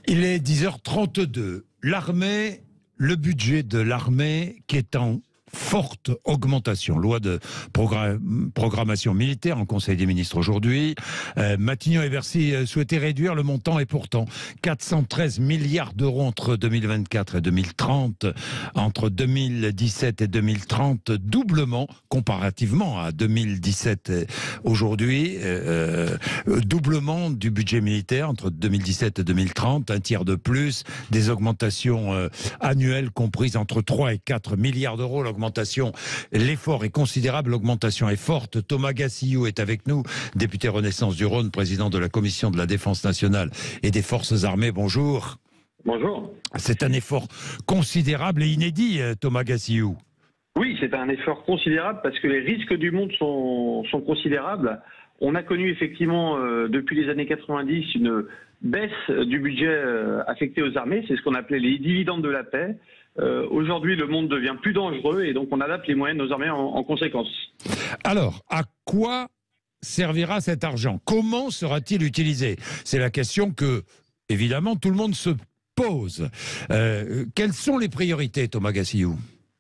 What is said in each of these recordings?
Il est 10h32. L'armée, le budget de l'armée qui est en forte augmentation. Loi de programmation militaire en Conseil des ministres aujourd'hui. Matignon et Bercy souhaitaient réduire le montant et pourtant 413 milliards d'euros entre 2024 et 2030. Entre 2017 et 2030, doublement comparativement à 2017 aujourd'hui. Doublement du budget militaire entre 2017 et 2030, un tiers de plus, des augmentations annuelles comprises entre 3 et 4 milliards d'euros. L'effort est considérable, l'augmentation est forte. Thomas Gassillou est avec nous, député Renaissance du Rhône, président de la Commission de la Défense nationale et des Forces armées. Bonjour. Bonjour. C'est un effort considérable et inédit, Thomas Gassillou. Oui, c'est un effort considérable parce que les risques du monde sont considérables. On a connu effectivement depuis les années 90 une baisse du budget affecté aux armées, c'est ce qu'on appelait les dividendes de la paix. Aujourd'hui, le monde devient plus dangereux et donc on adapte les moyens de nos armées en conséquence. Alors, à quoi servira cet argent? Comment sera-t-il utilisé? C'est la question que, évidemment, tout le monde se pose. Quelles sont les priorités, Thomas Gassillou?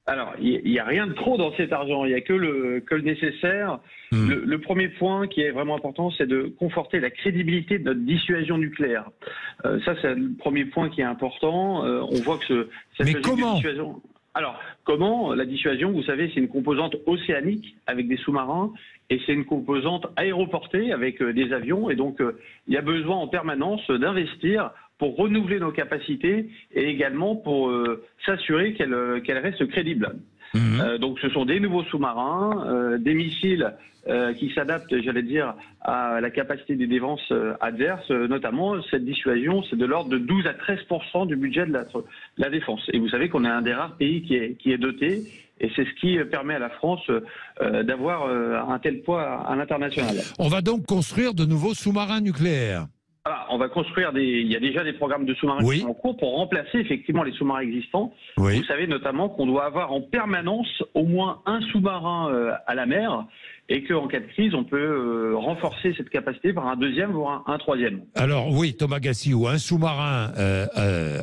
Alors, il n'y a rien de trop dans cet argent, il n'y a que le nécessaire. Le premier point qui est vraiment important, c'est de conforter la crédibilité de notre dissuasion nucléaire. Ça, c'est le premier point qui est important. On voit que Mais comment dissuasion... Alors, comment? La dissuasion, vous savez, c'est une composante océanique avec des sous-marins et c'est une composante aéroportée avec des avions. Et donc, il y a besoin en permanence d'investir pour renouveler nos capacités et également pour s'assurer qu'elles restent crédibles. Donc ce sont des nouveaux sous-marins, des missiles qui s'adaptent, j'allais dire, à la capacité des défenses adverses. Notamment, cette dissuasion, c'est de l'ordre de 12 à 13% du budget de la défense. Et vous savez qu'on est un des rares pays qui est doté. Et c'est ce qui permet à la France d'avoir un tel poids à l'international. On va donc construire de nouveaux sous-marins nucléaires. On va construire il y a déjà des programmes de sous-marins qui sont en cours pour remplacer effectivement les sous-marins existants. Vous savez notamment qu'on doit avoir en permanence au moins un sous-marin à la mer et qu'en cas de crise, on peut renforcer cette capacité par un deuxième voire un troisième. Alors oui, Thomas Gassillou, un sous-marin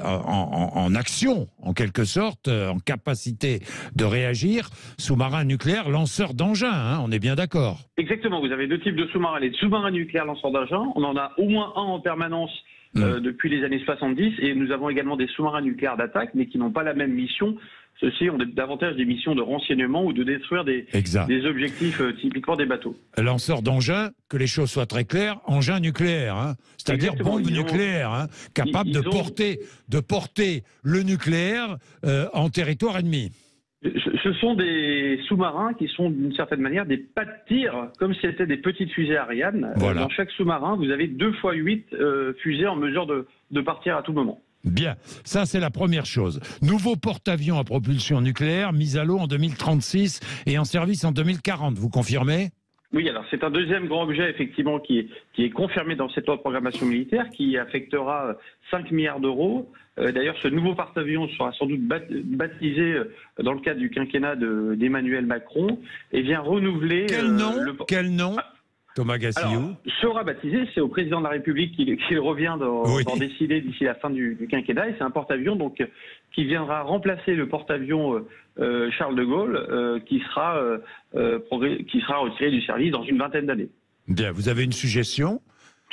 en action, en quelque sorte, en capacité de réagir, sous-marin nucléaire, lanceur d'engins, hein, on est bien d'accord. Exactement, vous avez deux types de sous-marins, les sous-marins nucléaires lanceurs d'engins, on en a au moins un en permanence depuis les années 70, et nous avons également des sous-marins nucléaires d'attaque, mais qui n'ont pas la même mission. Ceux-ci ont davantage des missions de renseignement ou de détruire des objectifs, typiquement des bateaux. Lanceur d'engins, que les choses soient très claires, engins nucléaires, hein, c'est-à-dire bombes nucléaires, hein, capables de porter le nucléaire en territoire ennemi. Ce sont des sous-marins qui sont d'une certaine manière des pas de tir, comme si c'était des petites fusées Ariane. Voilà. Dans chaque sous-marin, vous avez 2 x 8 fusées en mesure de partir à tout moment. Bien, ça c'est la première chose. Nouveau porte-avions à propulsion nucléaire, mis à l'eau en 2036 et en service en 2040, vous confirmez ? Oui, alors c'est un deuxième grand objet effectivement qui est confirmé dans cette loi de programmation militaire qui affectera 5 milliards d'euros. D'ailleurs, ce nouveau porte-avions sera sans doute baptisé dans le cadre du quinquennat d'Emmanuel Macron et vient renouveler... Quel nom Thomas Gassillou. Alors, sera baptisé, c'est au président de la République qu'il revient d'en décider d'ici la fin du quinquennat, et c'est un porte-avions donc qui viendra remplacer le porte-avions Charles de Gaulle, qui sera retiré du service dans une vingtaine d'années. Bien, vous avez une suggestion?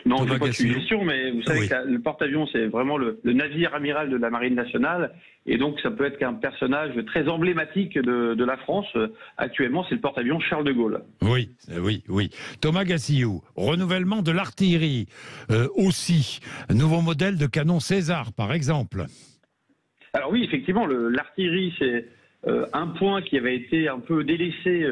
Non, je n'ai pas de suggestion, mais vous savez que le porte-avions, c'est vraiment le navire amiral de la Marine nationale, et donc ça peut être qu'un personnage très emblématique de la France. Actuellement, c'est le porte-avions Charles de Gaulle. Oui. Thomas Gassillou, renouvellement de l'artillerie, aussi, nouveau modèle de canon César, par exemple. Alors oui, effectivement, l'artillerie, c'est un point qui avait été un peu délaissé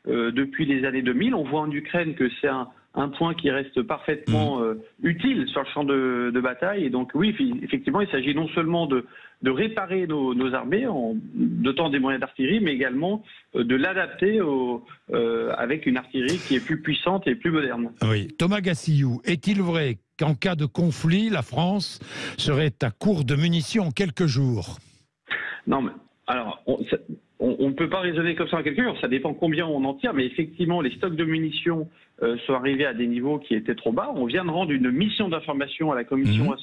depuis les années 2000. On voit en Ukraine que c'est un point qui reste parfaitement utile sur le champ de bataille. Et donc oui, effectivement, il s'agit non seulement de réparer nos armées en dotant des moyens d'artillerie, mais également de l'adapter avec une artillerie qui est plus puissante et plus moderne. Oui. Thomas Gassillou, est-il vrai qu'en cas de conflit, la France serait à court de munitions en quelques jours? Non, mais alors... on ne peut pas raisonner comme ça en quelques jours, ça dépend combien on en tire, mais effectivement, les stocks de munitions sont arrivés à des niveaux qui étaient trop bas. On vient de rendre une mission d'information à la Commission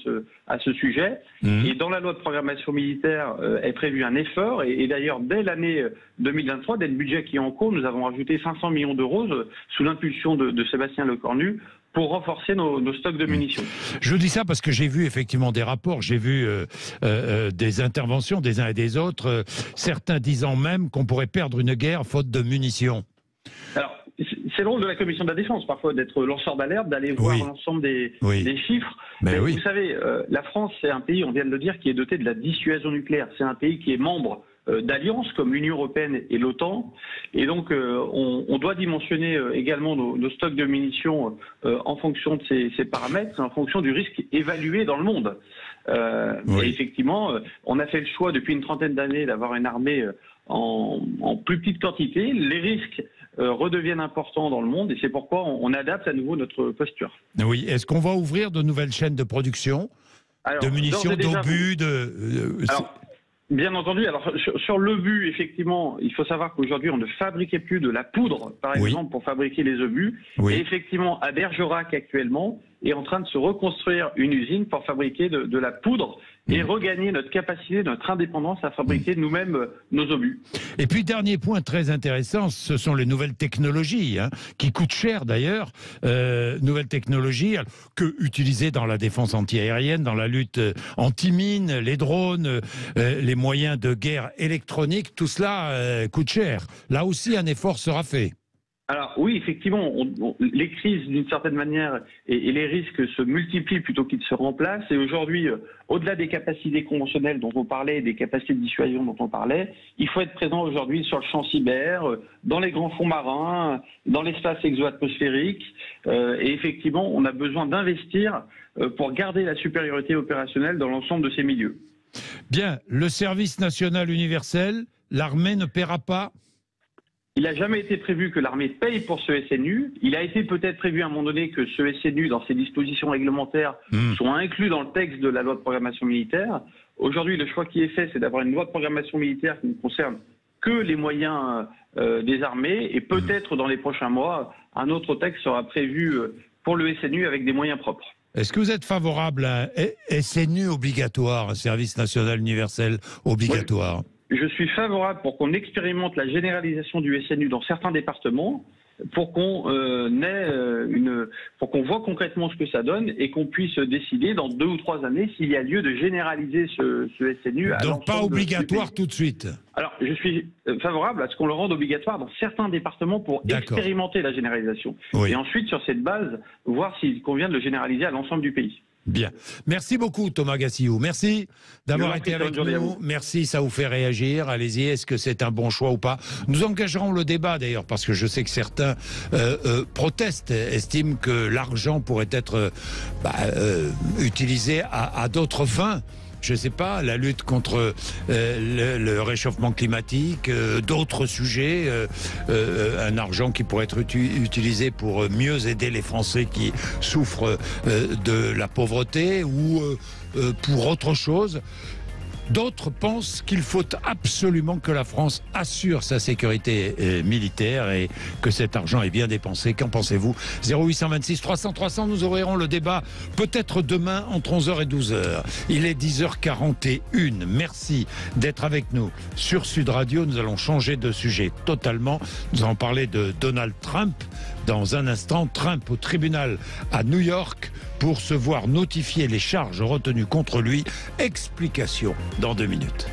à ce sujet, et dans la loi de programmation militaire est prévu un effort, et d'ailleurs, dès l'année 2023, dès le budget qui est en cours, nous avons rajouté 500 millions d'euros sous l'impulsion de Sébastien Lecornu, pour renforcer nos stocks de munitions. Je dis ça parce que j'ai vu effectivement des rapports, j'ai vu des interventions des uns et des autres, certains disant même qu'on pourrait perdre une guerre faute de munitions. Alors, c'est le rôle de la Commission de la Défense, parfois, d'être lanceur d'alerte, d'aller voir l'ensemble des chiffres. Mais vous savez, la France, c'est un pays, on vient de le dire, qui est doté de la dissuasion nucléaire. C'est un pays qui est membre d'alliances comme l'Union européenne et l'OTAN. Et donc, on doit dimensionner également nos stocks de munitions en fonction de ces paramètres, en fonction du risque évalué dans le monde. Et effectivement, on a fait le choix depuis une trentaine d'années d'avoir une armée en plus petite quantité. Les risques redeviennent importants dans le monde et c'est pourquoi on adapte à nouveau notre posture. Oui. Est-ce qu'on va ouvrir de nouvelles chaînes de production de munitions, d'obus, Bien entendu. Alors, sur l'obus, effectivement, il faut savoir qu'aujourd'hui, on ne fabriquait plus de la poudre, par exemple, pour fabriquer les obus. Et effectivement, à Bergerac, actuellement, est en train de se reconstruire une usine pour fabriquer de la poudre et regagner notre capacité, notre indépendance à fabriquer nous-mêmes nos obus. Et puis, dernier point très intéressant, ce sont les nouvelles technologies, qui coûtent cher d'ailleurs, nouvelles technologies que utilisées dans la défense antiaérienne, dans la lutte anti-mine, les drones, les moyens de guerre électronique, tout cela coûte cher. Là aussi, un effort sera fait. Alors oui, effectivement, les crises d'une certaine manière et les risques se multiplient plutôt qu'ils se remplacent. Et aujourd'hui, au-delà des capacités conventionnelles dont on parlait, des capacités de dissuasion dont on parlait, il faut être présent aujourd'hui sur le champ cyber, dans les grands fonds marins, dans l'espace exo-atmosphérique. Et effectivement, on a besoin d'investir pour garder la supériorité opérationnelle dans l'ensemble de ces milieux. Bien, le service national universel, l'armée ne paiera pas ? Il n'a jamais été prévu que l'armée paye pour ce SNU. Il a été peut-être prévu à un moment donné que ce SNU, dans ses dispositions réglementaires, soit inclus dans le texte de la loi de programmation militaire. Aujourd'hui, le choix qui est fait, c'est d'avoir une loi de programmation militaire qui ne concerne que les moyens des armées. Et peut-être dans les prochains mois, un autre texte sera prévu pour le SNU avec des moyens propres. Est-ce que vous êtes favorable à un SNU obligatoire, un service national universel obligatoire ? Je suis favorable pour qu'on expérimente la généralisation du SNU dans certains départements, pour qu'on pour qu'on voit concrètement ce que ça donne et qu'on puisse décider dans 2 ou 3 années s'il y a lieu de généraliser ce SNU. Donc pas obligatoire tout de suite. Alors je suis favorable à ce qu'on le rende obligatoire dans certains départements pour expérimenter la généralisation. Et ensuite, sur cette base, voir s'il convient de le généraliser à l'ensemble du pays. Bien. Merci beaucoup Thomas Gassiou. Merci d'avoir été avec nous. Merci, ça vous fait réagir. Allez-y, est-ce que c'est un bon choix ou pas? Nous engagerons le débat d'ailleurs parce que je sais que certains protestent, estiment que l'argent pourrait être utilisé à d'autres fins. Je ne sais pas, la lutte contre le réchauffement climatique, d'autres sujets, un argent qui pourrait être utilisé pour mieux aider les Français qui souffrent de la pauvreté ou pour autre chose. D'autres pensent qu'il faut absolument que la France assure sa sécurité militaire et que cet argent est bien dépensé. Qu'en pensez-vous? 0826 300 300, nous ouvrirons le débat peut-être demain entre 11h et 12h. Il est 10h41. Merci d'être avec nous sur Sud Radio. Nous allons changer de sujet totalement. Nous allons parler de Donald Trump. Dans un instant, Trump au tribunal à New York pour se voir notifier les charges retenues contre lui. Explication dans 2 minutes.